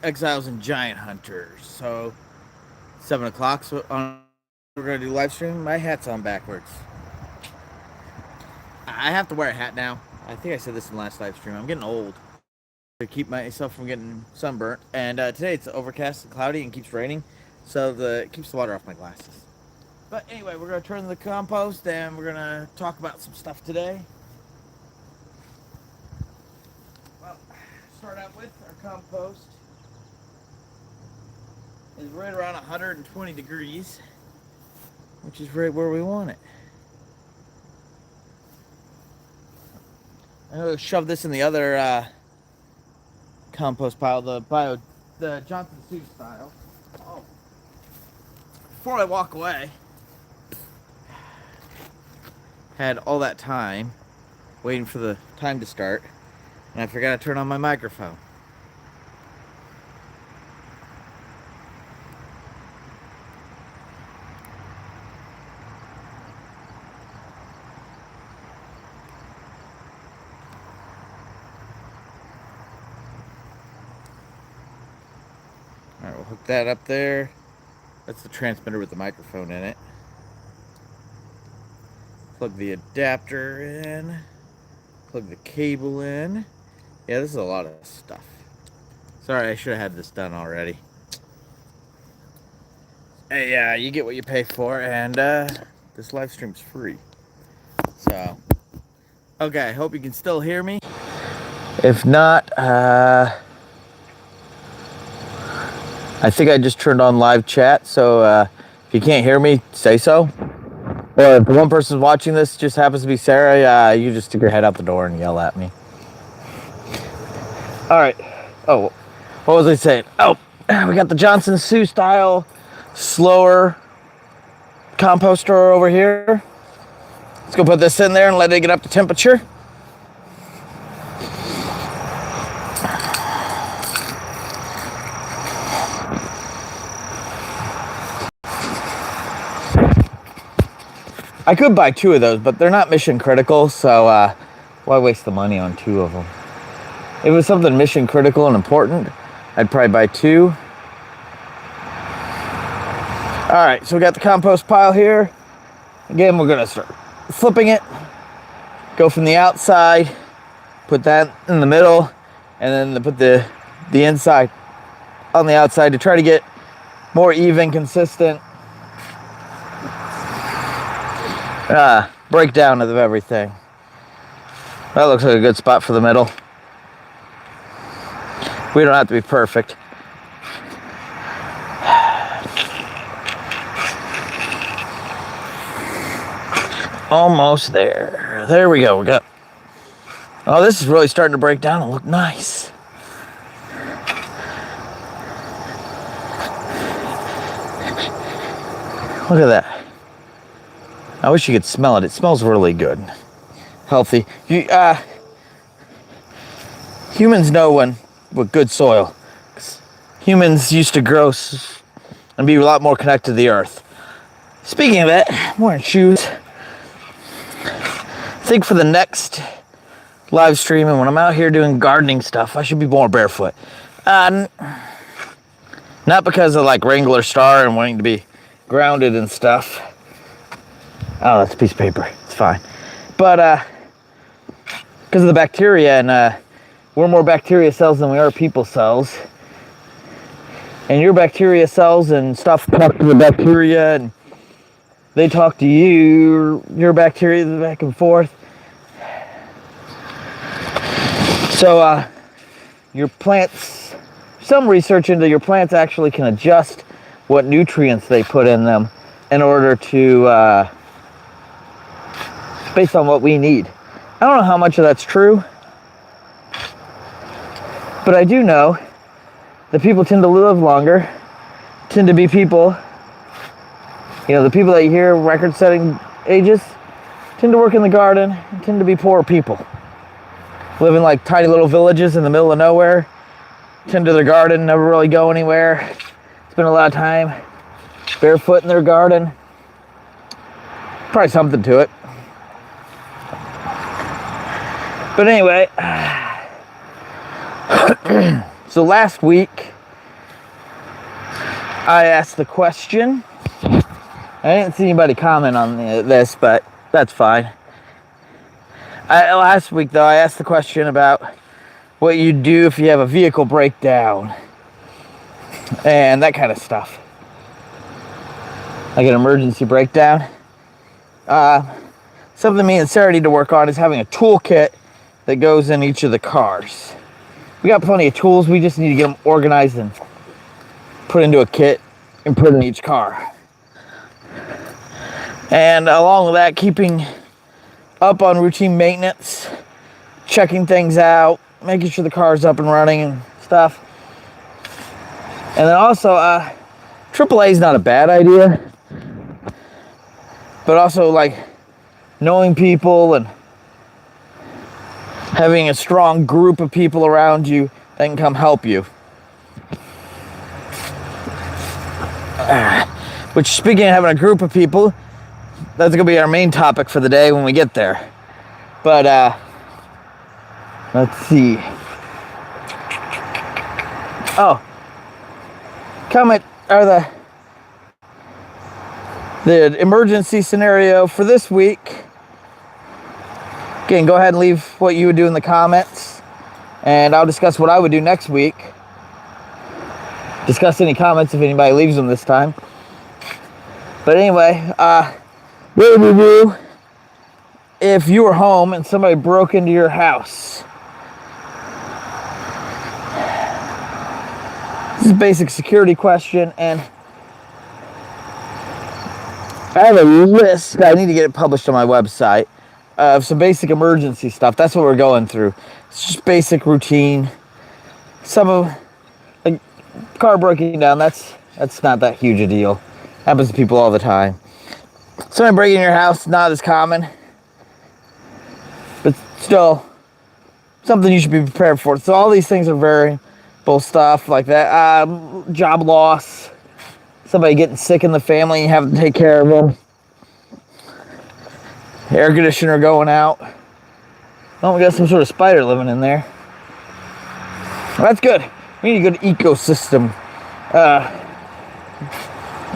Exiles and Giant Hunters. So 7 o'clock. So we're gonna do live stream. My hat's on backwards. I have to wear a hat now. I think I said this in the last live stream. I'm getting old to keep myself from getting sunburnt. And today it's overcast and cloudy and keeps raining, so it keeps the water off my glasses. But anyway, we're gonna turn the compost and we're gonna talk about some stuff today. Well, start out with our compost is right around 120 degrees, which is right where we want it. I'm gonna shove this in the other compost pile, the Johnson Sioux style. Oh. Before I walk away, had all that time waiting for the time to start, and I forgot to turn on my microphone. Alright, we'll hook that up there. That's the transmitter with the microphone in it. Plug the adapter in. Plug the cable in. Yeah, this is a lot of stuff. Sorry, I should have had this done already. Hey, yeah, you get what you pay for, and this live stream's free. So, okay, I hope you can still hear me. If not, I think I just turned on live chat, so if you can't hear me, say so. Or if one person watching this just happens to be Sarah, you just stick your head out the door and yell at me. All right. Oh, what was I saying? Oh, we got the Johnson Sioux style slower composter over here. Let's go put this in there and let it get up to temperature. I could buy 2 of those, but they're not mission critical, so why waste the money on 2 of them? If it was something mission critical and important, I'd probably buy 2. All right, so we got the compost pile here. Again, we're gonna start flipping it. Go from the outside, put that in the middle, and then put the inside on the outside to try to get more even, consistent breakdown of everything. That looks like a good spot for the middle. We don't have to be perfect. Almost there. There we go. We got. Oh, this is really starting to break down and look nice. Look at that. I wish you could smell it. It smells really good. Healthy. Humans know with good soil. Humans used to grow and be a lot more connected to the earth. Speaking of it, I'm wearing shoes. I think for the next live stream and when I'm out here doing gardening stuff, I should be more barefoot. Not because of like Wrangler Star and wanting to be grounded and stuff. Oh, that's a piece of paper. It's fine. But because of the bacteria, and we're more bacteria cells than we are people cells. And your bacteria cells and stuff talk to the bacteria, and they talk to you, your bacteria, back and forth. So your plants, some research into your plants actually can adjust what nutrients they put in them in order to, based on what we need. I don't know how much of that's true, but I do know that people tend to live longer, tend to be people, the people that you hear record-setting ages, tend to work in the garden, and tend to be poor people. Live in like tiny little villages in the middle of nowhere, tend to their garden, never really go anywhere, spend a lot of time barefoot in their garden. Probably something to it. But anyway, so last week I asked the question. I didn't see anybody comment on this, but that's fine. Last week, though, I asked the question about what you do if you have a vehicle breakdown and that kind of stuff. Like an emergency breakdown. Something me and Sarah need to work on is having a toolkit that goes in each of the cars. We got plenty of tools, we just need to get them organized and put into a kit and put in each car. And along with that, keeping up on routine maintenance, checking things out, making sure the car's up and running and stuff. And then also, AAA is not a bad idea, but also like knowing people and having a strong group of people around you that can come help you. Which, speaking of having a group of people, that's going to be our main topic for the day when we get there. But, let's see. Oh. Comment, or the emergency scenario for this week. Again, go ahead and leave what you would do in the comments, and I'll discuss what I would do next week. Discuss any comments if anybody leaves them this time. But anyway, what would you do if you were home and somebody broke into your house? This is a basic security question, and I have a list. I need to get it published on my website of some basic emergency stuff. That's what we're going through. It's just basic routine. Some of, like, car breaking down, that's not that huge a deal. Happens to people all the time. Somebody breaking your house, not as common, but still something you should be prepared for. So all these things are variable stuff like that. Job loss, somebody getting sick in the family, you have to take care of them. Air conditioner going out. Oh, we got some sort of spider living in there. Well, that's good. We need a good ecosystem.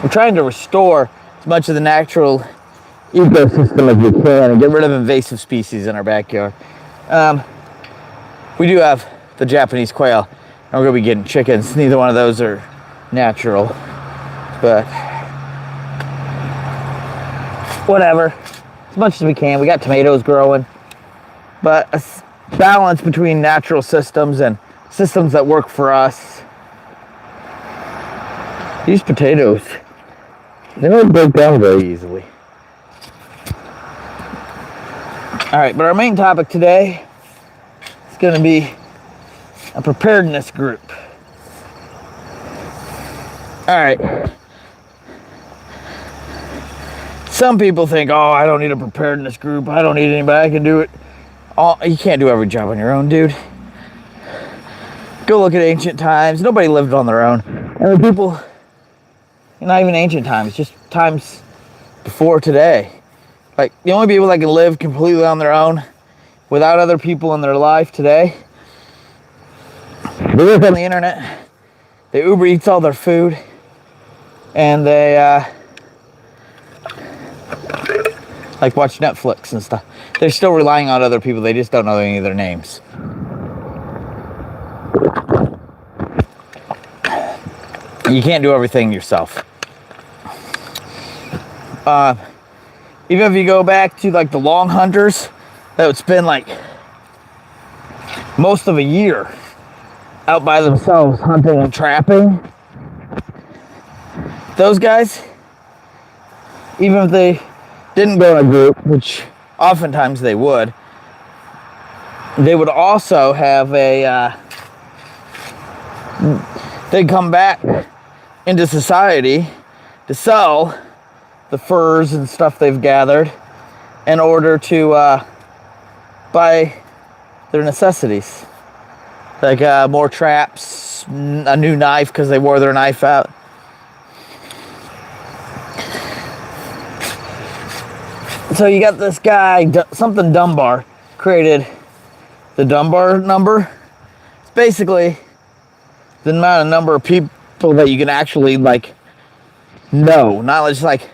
We're trying to restore as much of the natural ecosystem as we can and get rid of invasive species in our backyard. We do have the Japanese quail, and we're going to be getting chickens. Neither one of those are natural, but whatever. As much as we can. We got tomatoes growing, but a balance between natural systems and systems that work for us. These potatoes, they don't break down very easily. All right, but our main topic today is going to be a preparedness group. All right. Some people think, oh, I don't need a preparedness group. I don't need anybody. I can do it. You can't do every job on your own, dude. Go look at ancient times. Nobody lived on their own. And the people, not even ancient times, just times before today. Like, the only people that can live completely on their own without other people in their life today, they live on the internet. They Uber Eats all their food. And they, like, watch Netflix and stuff. They're still relying on other people. They just don't know any of their names. You can't do everything yourself. Even if you go back to, like, the long hunters that would spend, like, most of a year out by themselves hunting and trapping, those guys, even if they didn't go in a group, which oftentimes they would also have they'd come back into society to sell the furs and stuff they've gathered in order to buy their necessities. Like more traps, a new knife because they wore their knife out. So you got this guy, something Dunbar, created the Dunbar number. It's basically the amount of number of people that you can actually, like, know. Not just like,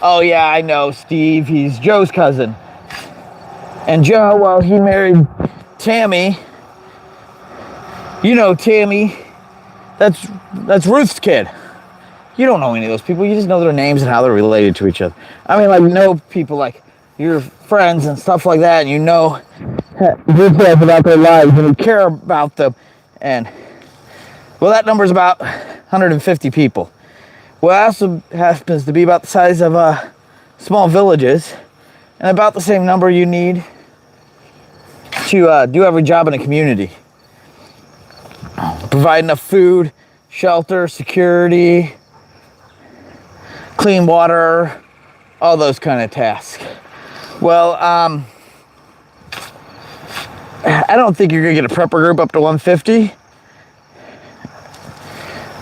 oh yeah, I know Steve, he's Joe's cousin. And Joe, well, he married Tammy. You know Tammy. That's Ruth's kid. You don't know any of those people. You just know their names and how they're related to each other. I mean, like, you know people like your friends and stuff like that, and you know details about their lives, and you care about them. And, well, that number's about 150 people. Well, it also happens to be about the size of small villages, and about the same number you need to do every job in a community. Provide enough food, shelter, security, clean water, all those kind of tasks. Well, I don't think you're gonna get a prepper group up to 150.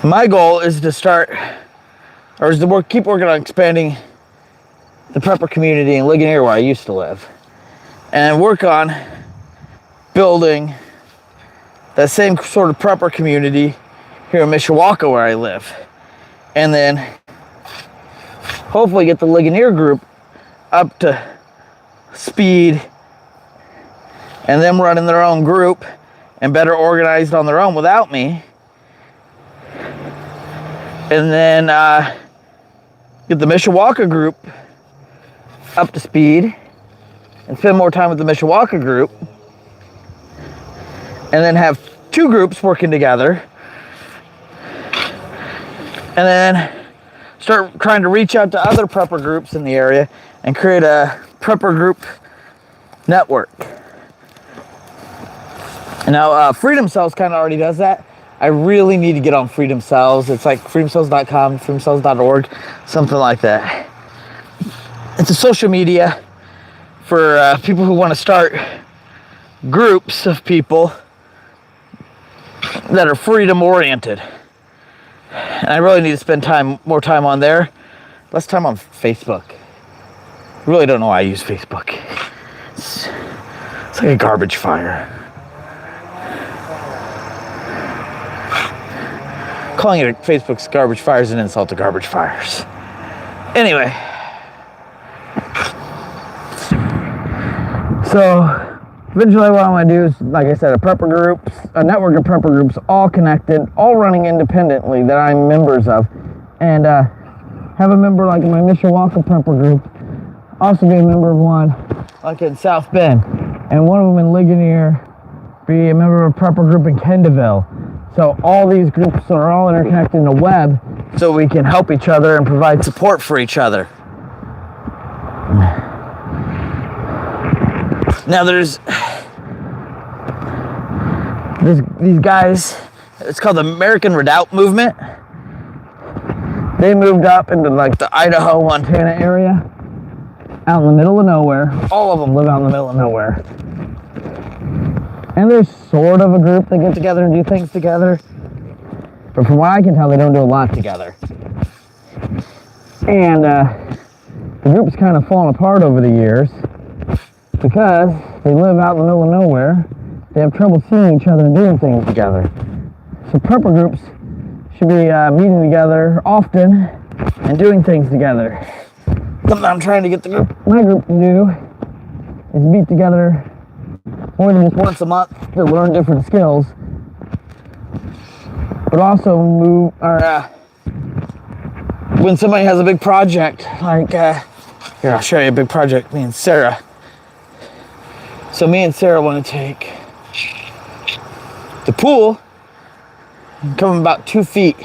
My goal is to start, or is to keep working on expanding the prepper community in Ligonier, where I used to live, and work on building that same sort of prepper community here in Mishawaka, where I live, and then hopefully get the Ligonier group up to speed, and them running their own group and better organized on their own without me, and then get the Mishawaka group up to speed and spend more time with the Mishawaka group, and then have two groups working together, and then start trying to reach out to other prepper groups in the area and create a prepper group network. Now, Freedom Cells kind of already does that. I really need to get on Freedom Cells. It's like freedomcells.com, freedomcells.org, something like that. It's a social media for people who want to start groups of people that are freedom oriented. And I really need to spend more time on there, less time on Facebook. I really don't know why I use Facebook. It's like a garbage fire. Calling it a Facebook's garbage fire is an insult to garbage fires. Anyway, so eventually what I want to do is, like I said, a network of prepper groups, all connected, all running independently, that I'm members of, and have a member like in my Mishawaka prepper group, also be a member of one like in South Bend, and one of them in Ligonier, be a member of a prepper group in Kendallville. So all these groups are all interconnected in the web, so we can help each other and provide support for each other. Now there's these guys, it's called the American Redoubt Movement. They moved up into like the Idaho, Montana area, out in the middle of nowhere. All of them live out in the middle of nowhere. And there's sort of a group that get together and do things together. But from what I can tell, they don't do a lot together. And the group's kind of fallen apart over the years because they live out in the middle of nowhere. They have trouble seeing each other and doing things together. So prepper groups should be meeting together often and doing things together. Something I'm trying to get my group to do is meet together more than just once a month to learn different skills, but also when somebody has a big project, like here, I'll show you a big project, me and Sarah. So me and Sarah want to take the pool and come about 2 feet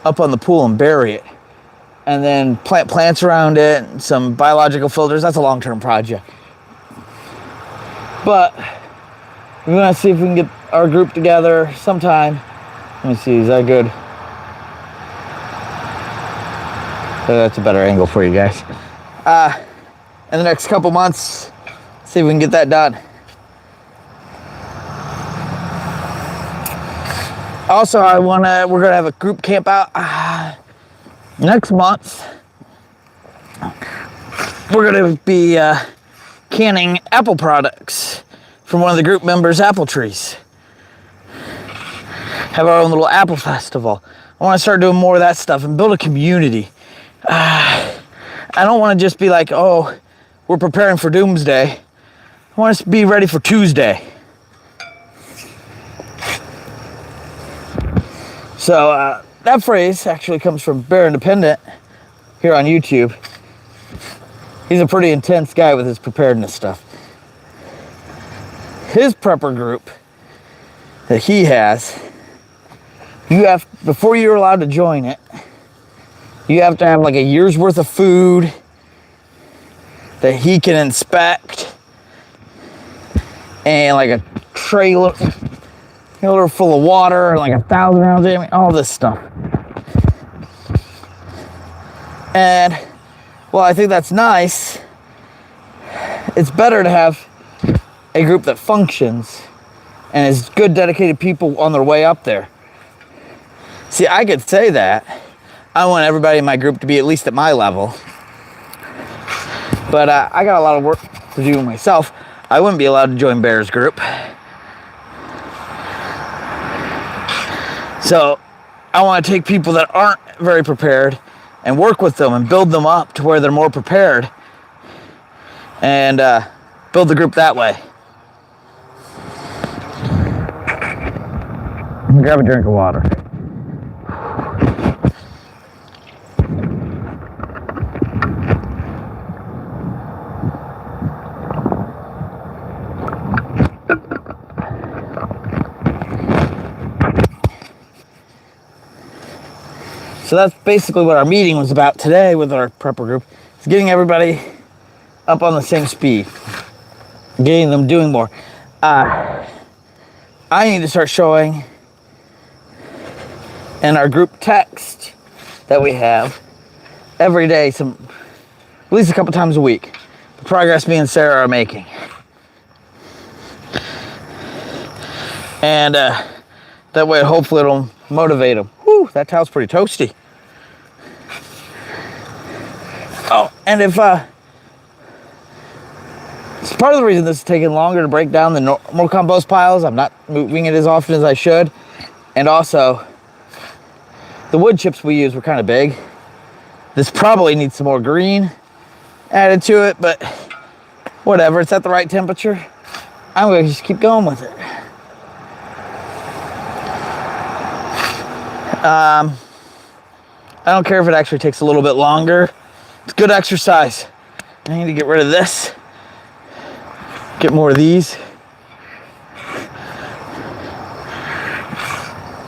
up on the pool and bury it, and then plant plants around it and some biological filters. That's a long-term project. But we want to see if we can get our group together sometime. Let me see, is that good? That's a better angle for you guys. In the next couple months, see if we can get that done. Also, we're gonna have a group camp out next month. We're gonna be canning apple products from one of the group members' apple trees. Have our own little apple festival. I want to start doing more of that stuff and build a community. I don't want to just be like, oh, we're preparing for doomsday. I want us to be ready for Tuesday. So that phrase actually comes from Bear Independent here on YouTube. He's a pretty intense guy with his preparedness stuff. His prepper group that he has, before you're allowed to join it, you have to have like a year's worth of food that he can inspect, and like a trailer full of water, and like 1,000 rounds, I mean, all this stuff. And well, I think that's nice. It's better to have a group that functions and is good, dedicated people on their way up there. See, I could say that. I want everybody in my group to be at least at my level. But I got a lot of work to do myself. I wouldn't be allowed to join Bear's group. So I want to take people that aren't very prepared and work with them and build them up to where they're more prepared, and build the group that way. Grab a drink of water. So that's basically what our meeting was about today with our prepper group. It's getting everybody up on the same speed, getting them doing more. I need to start showing in our group text that we have every day, at least a couple times a week, the progress me and Sarah are making. And that way, hopefully it'll motivate them. Whew, that towel's pretty toasty. Oh, and if it's part of the reason this is taking longer to break down the normal compost piles. I'm not moving it as often as I should. And also, the wood chips we use were kind of big. This probably needs some more green added to it, but whatever, it's at the right temperature. I'm gonna just keep going with it. I don't care if it actually takes a little bit longer. It's good exercise. I need to get rid of this. Get more of these.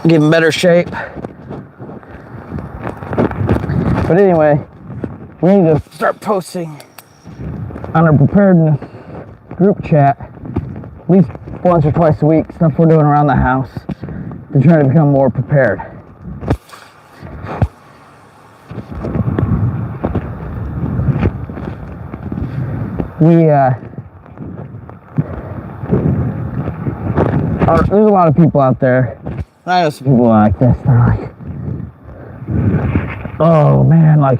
Get in better shape. But anyway, we need to start posting on our preparedness group chat at least once or twice a week, stuff we're doing around the house to try to become more prepared. There's a lot of people out there. I know some people like this. They're like, oh man, like,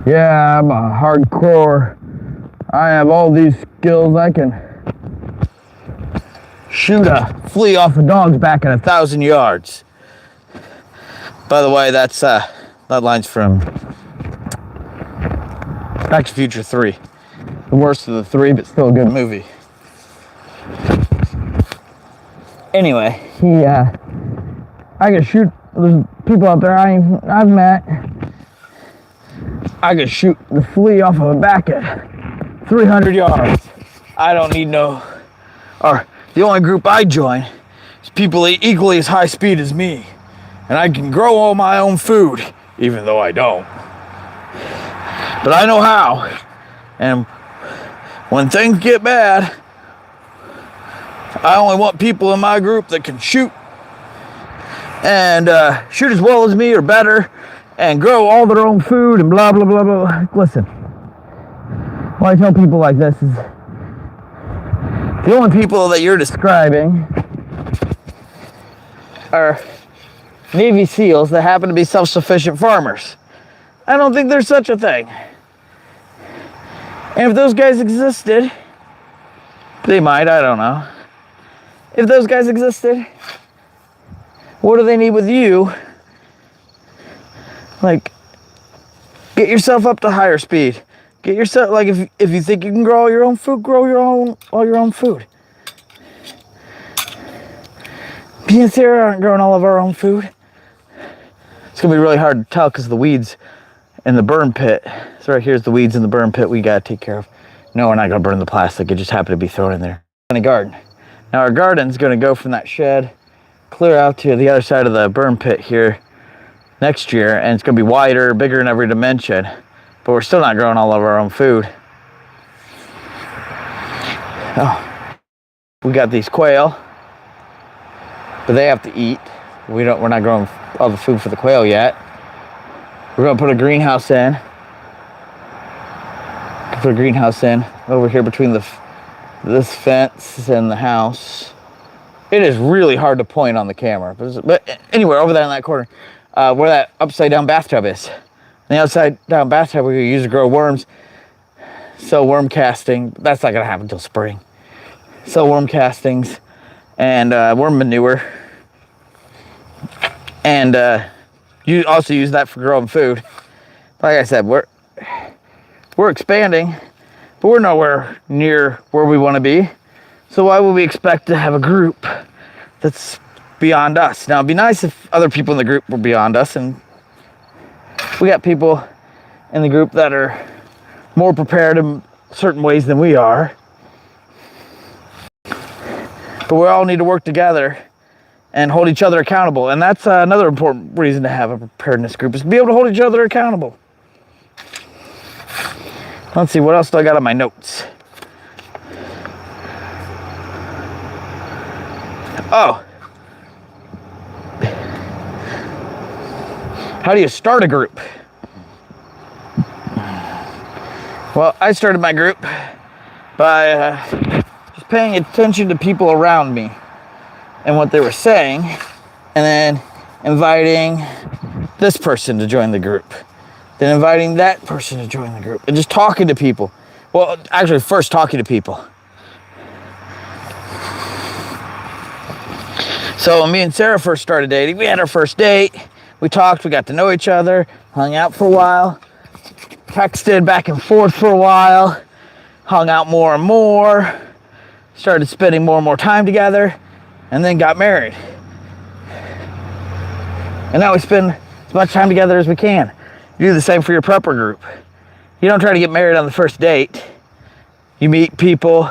yeah, I'm a hardcore. I have all these skills. I can shoot a flea off a dog's back at 1,000 yards. By the way, that line's from Back to Future 3. The worst of the three, but still a good movie. Anyway, I could shoot, there's people out there I've met, I could shoot the flea off of a back at 300 yards. I don't need or the only group I join is people equally as high speed as me. And I can grow all my own food, even though I don't. But I know how. And when things get bad, I only want people in my group that can shoot and shoot as well as me or better and grow all their own food and blah, blah, blah, blah. Listen, what I tell people like this is the only people that you're describing are Navy SEALs that happen to be self-sufficient farmers. I don't think there's such a thing. And if those guys existed, they might, I don't know. If those guys existed, what do they need with you? Like, Get yourself up to higher speed. Get yourself, like, if you think you can grow all your own food, grow all your own food. Me and Sarah aren't growing all of our own food. It's gonna be really hard to tell because of the weeds in the burn pit. So right here's the weeds in the burn pit we gotta take care of. No, we're not gonna burn the plastic. It just happened to be thrown in there. In a garden. Now our garden's gonna go from that shed clear out to the other side of the burn pit here next year, and it's gonna be wider, bigger in every dimension. But we're still not growing all of our own food. Oh, we got these quail, but they have to eat. We're not growing all the food for the quail yet. We're gonna put a greenhouse in. Put a greenhouse in over here between this fence and the house. It is really hard to point on the camera, but anywhere over there in that corner, where that upside down bathtub is. And the upside down bathtub we use to grow worms, sell worm casting. That's not gonna happen until spring. Sell worm castings and worm manure, and you also use that for growing food. Like I said, we're expanding, but we're nowhere near where we want to be. So why would we expect to have a group that's beyond us? Now, it'd be nice if other people in the group were beyond us, and we got people in the group that are more prepared in certain ways than we are. But we all need to work together and hold each other accountable. And that's another important reason to have a preparedness group, is to be able to hold each other accountable. Let's see, what else do I got on my notes? Oh. How do you start a group? Well, I started my group by just paying attention to people around me and what they were saying, and then inviting this person to join the group, then inviting that person to join the group, and just talking to people. Well, actually, first talking to people. So when me and Sarah first started dating, we had our first date. We talked, we got to know each other, hung out for a while, texted back and forth for a while, hung out more and more, started spending more and more time together, and then got married. And now we spend as much time together as we can. You do the same for your prepper group. You don't try to get married on the first date. You meet people,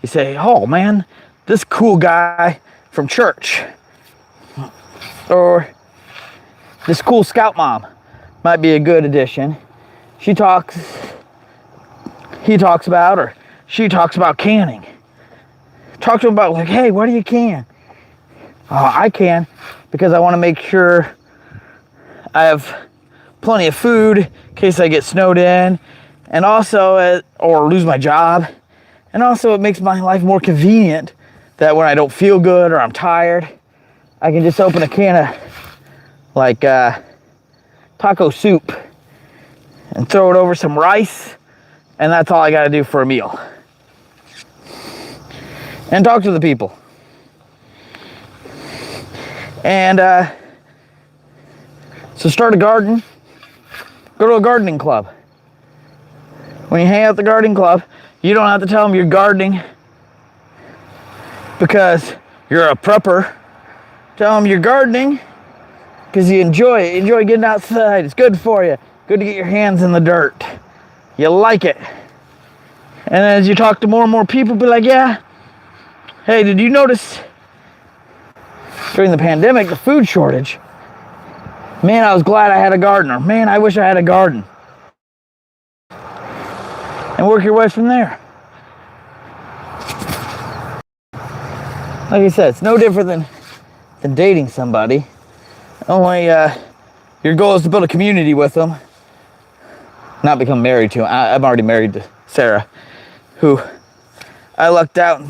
you say, oh man, this cool guy from church, or this cool scout mom might be a good addition. He talks about, or she talks about canning. Talk to them about, like, hey, what do you can? I can because I want to make sure I have plenty of food in case I get snowed in, and also or lose my job. And also it makes my life more convenient that when I don't feel good or I'm tired, I can just open a can of like taco soup and throw it over some rice, and that's all I got to do for a meal. And talk to the people. And so start a garden. Go to a gardening club. When you hang out at the gardening club, you don't have to tell them you're gardening because you're a prepper. Tell them you're gardening because you enjoy it. You enjoy getting outside. It's good for you. Good to get your hands in the dirt. You like it. And as you talk to more and more people, be like, yeah, hey, did you notice during the pandemic, the food shortage? Man, I was glad I had a gardener. Man, I wish I had a garden. And work your way from there. Like I said, it's no different than dating somebody. Only your goal is to build a community with them, not become married to them. I'm already married to Sarah, who I lucked out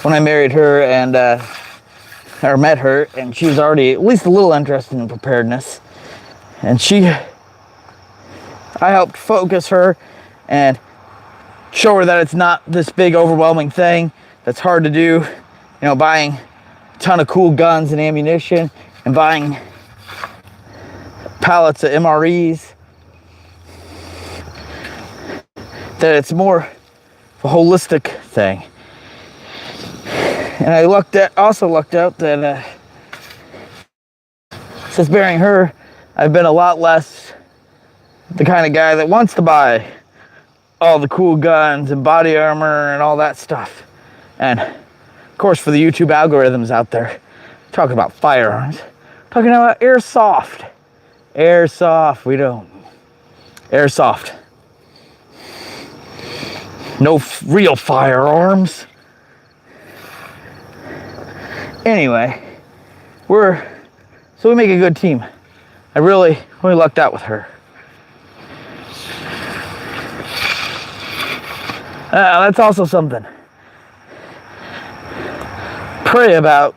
when I married her and or met her, and she was already at least a little interested in preparedness. And I helped focus her and show her that it's not this big overwhelming thing that's hard to do. You know, buying a ton of cool guns and ammunition and buying pallets of MREs. That it's more a holistic thing. And I also lucked out that since marrying her, I've been a lot less the kind of guy that wants to buy all the cool guns and body armor and all that stuff. And of course, for the YouTube algorithms out there, talking about firearms, talking about airsoft. Airsoft, we don't. Airsoft. No real firearms. Anyway, so we make a good team. I really lucked out with her. That's also something. Pray about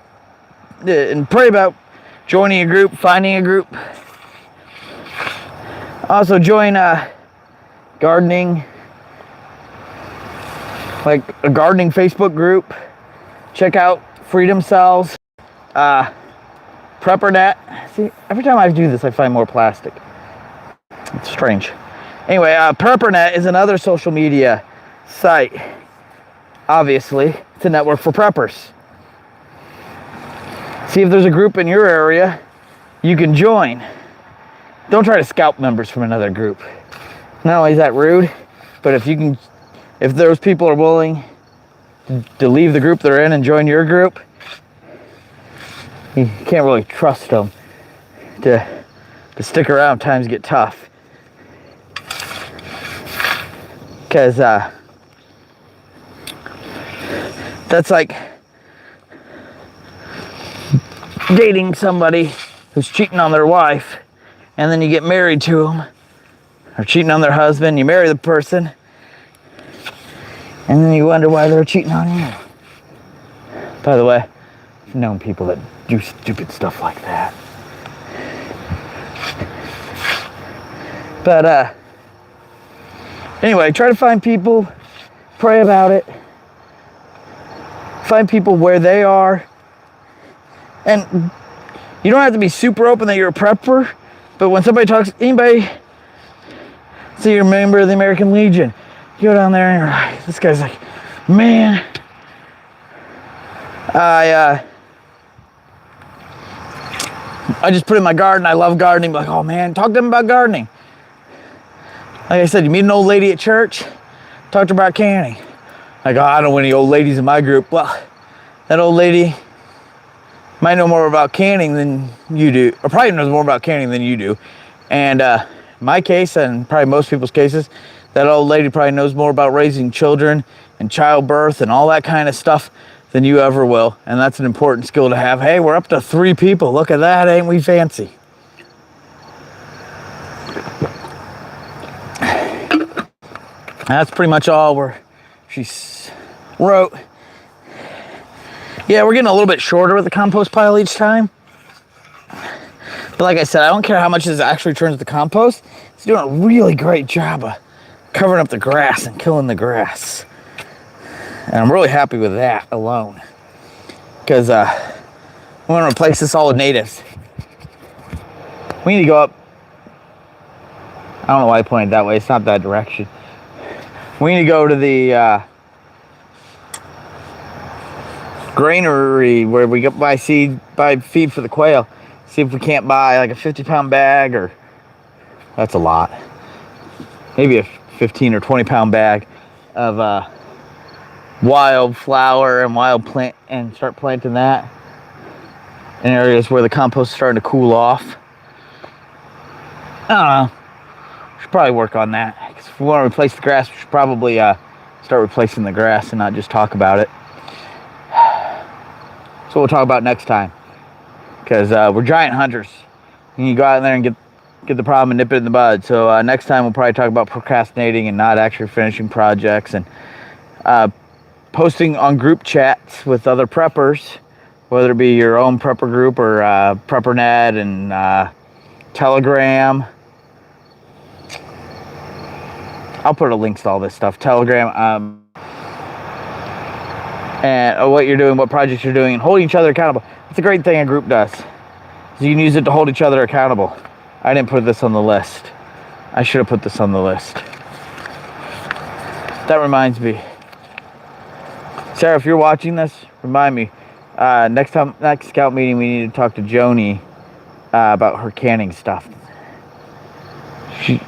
joining a group, finding a group. Also join gardening, like a gardening Facebook group. Check out Freedom Cells, PrepperNet. See, every time I do this, I find more plastic. It's strange. Anyway, PrepperNet is another social media site. Obviously, it's a network for preppers. See if there's a group in your area you can join. Don't try to scalp members from another group. Not only is that rude, but if those people are willing to leave the group they're in and join your group, you can't really trust them to stick around. Times get tough. Because that's like dating somebody who's cheating on their wife, and then you get married to them, or cheating on their husband. You marry the person, and then you wonder why they're cheating on you. By the way, I've known people that do stupid stuff like that. But anyway, try to find people, pray about it, find people where they are. And you don't have to be super open that you're a prepper, but when somebody talks, say you're a member of the American Legion, you go down there and you're like, this guy's like, man, I just put in my garden, I love gardening. Like, oh man, talk to them about gardening. Like I said, you meet an old lady at church, talk to her about canning. Like, oh, I don't know any old ladies in my group. Well, that old lady might know more about canning than you do, or probably knows more about canning than you do. And my case, and probably most people's cases, that old lady probably knows more about raising children and childbirth and all that kind of stuff than you ever will. And that's an important skill to have. Hey, we're up to 3 people. Look at that, ain't we fancy? That's pretty much all where she wrote. Yeah, we're getting a little bit shorter with the compost pile each time. But like I said, I don't care how much this actually turns to compost. It's doing a really great job of covering up the grass and killing the grass. And I'm really happy with that alone. Because we want to replace this all with natives. We need to go up. I don't know why I pointed that way. It's not that direction. We need to go to the granary where we buy feed for the quail. See if we can't buy like a 50-pound bag, or that's a lot. Maybe a 15 or 20-pound bag of wild flower and wild plant, and start planting that in areas where the compost is starting to cool off. I don't know. Should probably work on that. Because if we want to replace the grass, we should probably start replacing the grass and not just talk about it. So we'll talk about next time. Because we're giant hunters. And you go out there and get the problem and nip it in the bud. So next time we'll probably talk about procrastinating and not actually finishing projects, and posting on group chats with other preppers, whether it be your own prepper group or PrepperNet and Telegram. I'll put a link to all this stuff. Telegram, and what you're doing, what projects you're doing, and holding each other accountable. That's a great thing a group does. You can use it to hold each other accountable. I didn't put this on the list. I should have put this on the list. That reminds me. Sarah, if you're watching this, remind me. Next scout meeting, we need to talk to Joni about her canning stuff.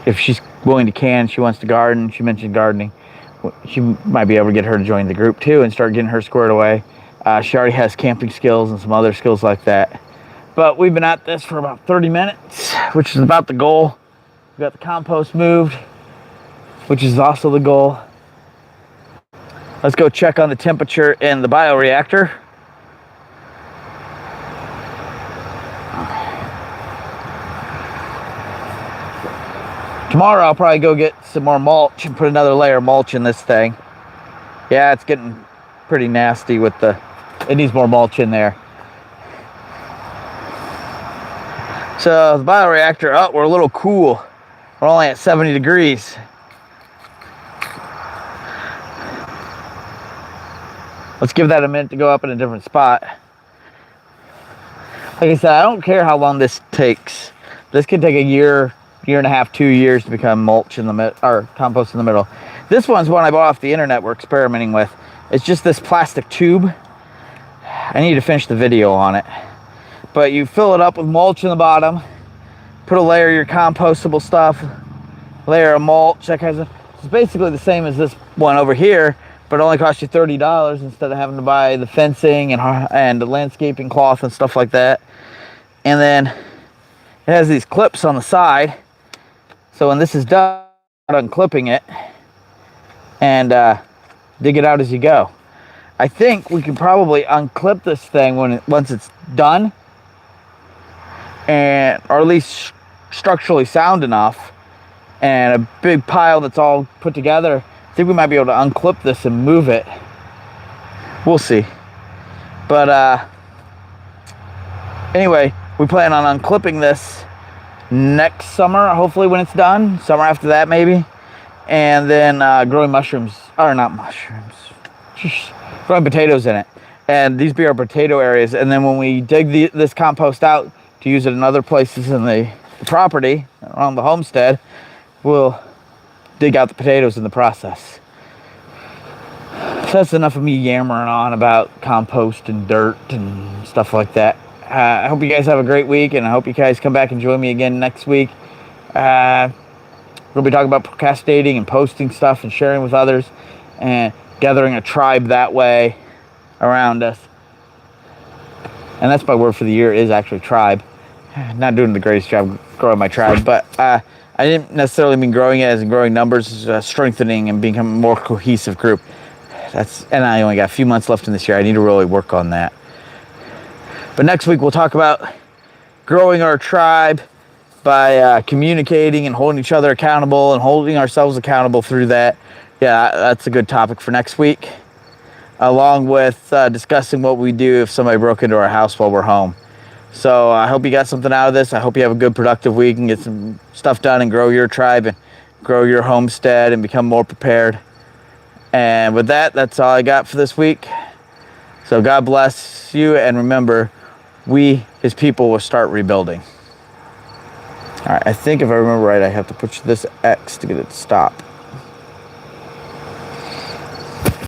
If she's willing to can, she wants to garden. She mentioned gardening. She might be able to get her to join the group too and start getting her squared away. She already has camping skills and some other skills like that. But we've been at this for about 30 minutes, which is about the goal. We got the compost moved, which is also the goal. Let's go check on the temperature in the bioreactor. Tomorrow I'll probably go get some more mulch and put another layer of mulch in this thing. Yeah, it's getting pretty nasty with it needs more mulch in there. So the bioreactor, we're a little cool. We're only at 70 degrees. Let's give that a minute to go up in a different spot. Like I said, I don't care how long this takes. This could take a year and a half, 2 years to become mulch in the middle, or compost in the middle. This one's one I bought off the internet we're experimenting with. It's just this plastic tube. I need to finish the video on it. But you fill it up with mulch in the bottom, put a layer of your compostable stuff, layer of mulch, that kind of stuff. It's basically the same as this one over here, but it only costs you $30 instead of having to buy the fencing and the landscaping cloth and stuff like that. And then it has these clips on the side. So when this is done, unclipping it and dig it out as you go. I think we can probably unclip this thing once it's done, or at least structurally sound enough, and a big pile that's all put together. I think we might be able to unclip this and move it. We'll see. But anyway, we plan on unclipping this next summer, hopefully when it's done. Summer after that, maybe. And then growing mushrooms, or not mushrooms, just growing potatoes in it. And these be our potato areas. And then when we dig this compost out to use it in other places in the property, around the homestead, we'll dig out the potatoes in the process. So that's enough of me yammering on about compost and dirt and stuff like that. I hope you guys have a great week, and I hope you guys come back and join me again next week. We'll be talking about procrastinating and posting stuff and sharing with others and gathering a tribe that way around us. And that's my word for the year, is actually tribe. Not doing the greatest job growing my tribe, but I didn't necessarily mean growing it as in growing numbers, strengthening and becoming a more cohesive group. And I only got a few months left in this year. I need to really work on that. But next week we'll talk about growing our tribe by communicating and holding each other accountable and holding ourselves accountable through that. Yeah, that's a good topic for next week, along with discussing what we do if somebody broke into our house while we're home. So I hope you got something out of this. I hope you have a good, productive week and get some stuff done and grow your tribe and grow your homestead and become more prepared. And with that, that's all I got for this week. So God bless you, and remember, we, his people, will start rebuilding. All right, I think if I remember right, I have to push this X to get it to stop.